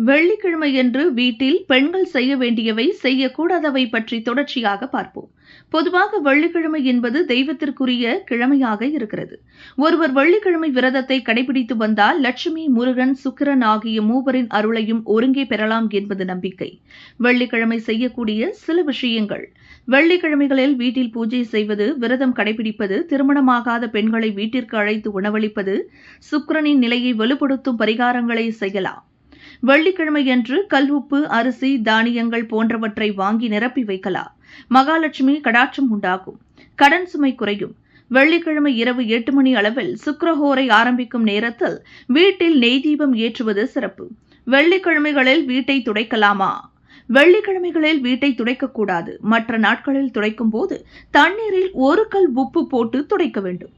வெள்ளிக்கிழமையன்று வீட்டில் பெண்கள் செய்ய வேண்டியவை, செய்யக்கூடாதவை பற்றி தொடர்ச்சியாக பார்ப்போம். பொதுவாக வெள்ளிக்கிழமை என்பது தெய்வத்திற்குரிய கிழமையாக இருக்கிறது. ஒருவர் வெள்ளிக்கிழமை விரதத்தை கடைபிடித்து வந்தால் லட்சுமி, முருகன், சுக்கிரன் ஆகிய மூவரின் அருளையும் ஒருங்கே பெறலாம் என்பது நம்பிக்கை. வெள்ளிக்கிழமை செய்யக்கூடிய சில விஷயங்கள்: வெள்ளிக்கிழமைகளில் வீட்டில் பூஜை செய்வது, விரதம் கடைபிடிப்பது, திருமணமாகாத பெண்களை வீட்டிற்கு அழைத்து உணவளிப்பது, சுக்கிரனின் நிலையை வலுப்படுத்தும் பரிகாரங்களை செய்யலாம். வெள்ளிக்கிழமையன்று கல் உப்பு, அரிசி, தானியங்கள் போன்றவற்றை வாங்கி நிரப்பி வைக்கலாம். மகாலட்சுமி கடாட்சம் உண்டாகும். கடன் சுமை குறையும். வெள்ளிக்கிழமை இரவு 8 மணி அளவில் சுக்கிரஹோரை ஆரம்பிக்கும் நேரத்தில் வீட்டில் நெய் தீபம் ஏற்றுவது சிறப்பு. வெள்ளிக்கிழமைகளில் வீட்டை துடைக்கலாமா? வெள்ளிக்கிழமைகளில் வீட்டை துடைக்கக்கூடாது. மற்ற நாட்களில் துடைக்கும் போது தண்ணீரில் 1 கல் உப்பு போட்டு துடைக்க வேண்டும்.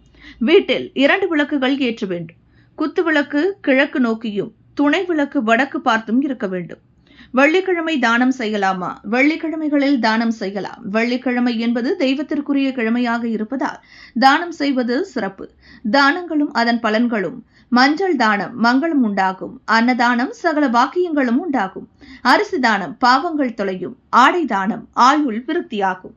வீட்டில் 2 விளக்குகள் ஏற்ற வேண்டும். குத்து விளக்கு கிழக்கு நோக்கியும், துணை விளக்கு வடக்கு பார்த்தும் இருக்க வேண்டும். வெள்ளிக்கிழமை தானம் செய்யலாமா? வெள்ளிக்கிழமைகளில் தானம் செய்யலாம். வெள்ளிக்கிழமை என்பது தெய்வத்திற்குரிய கிழமையாக இருப்பதால் தானம் செய்வது சிறப்பு. தானங்களும் அதன் பலன்களும்: மஞ்சள் தானம் மங்களம் உண்டாகும். அன்னதானம் சகல பாக்கியங்களும் உண்டாகும். அரிசி தானம் பாவங்கள் தொலையும். ஆடை தானம் ஆயுள் விருத்தியாகும்.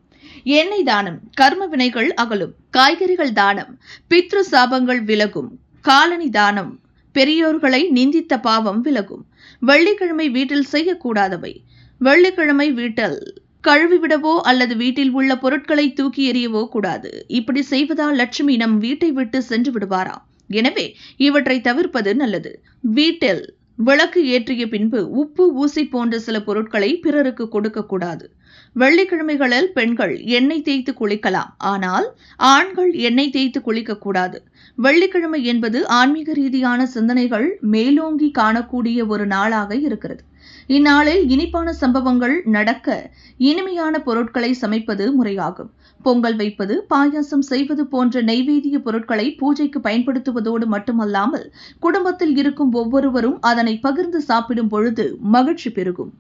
எண்ணெய் தானம் கர்ம வினைகள் அகலும். காய்கறிகள் தானம் பித்ரு சாபங்கள் விலகும். காலணி தானம் பெரியோர்களை நிந்தித்த பாவம் விலகும். வெள்ளிக்கிழமை வீட்டில் செய்யக்கூடாதவை: வெள்ளிக்கிழமை வீட்டில் கழுவிவிடவோ அல்லது வீட்டில் உள்ள பொருட்களை தூக்கி எறியவோ கூடாது. இப்படி செய்வதால் லட்சுமி நம் வீட்டை விட்டு சென்று விடுவாராம். எனவே இவற்றை தவிர்ப்பது நல்லது. வீட்டில் விளக்கு ஏற்றிய பின்பு உப்பு, ஊசி போன்ற சில பொருட்களை பிறருக்கு கொடுக்கக்கூடாது. வெள்ளிக்கிழமைகளில் பெண்கள் எண்ணெய் தேய்த்து குளிக்கலாம். ஆனால் ஆண்கள் எண்ணெய் தேய்த்து குளிக்கக்கூடாது. வெள்ளிக்கிழமை என்பது ஆன்மீக ரீதியான சிந்தனைகள் மேலோங்கி காணக்கூடிய ஒரு நாளாக இருக்கிறது. இந்நாளில் இனிப்பான சம்பவங்கள் நடக்க இனிமையான பொருட்களை சமைப்பது முறையாகும். பொங்கல் வைப்பது, பாயாசம் செய்வது போன்ற நைவேத்திய பொருட்களை பூஜைக்கு பயன்படுத்துவதோடு மட்டுமல்லாமல் குடும்பத்தில் இருக்கும் ஒவ்வொருவரும் அதனை பகிர்ந்து சாப்பிடும் பொழுது மகிழ்ச்சி பெருகும்.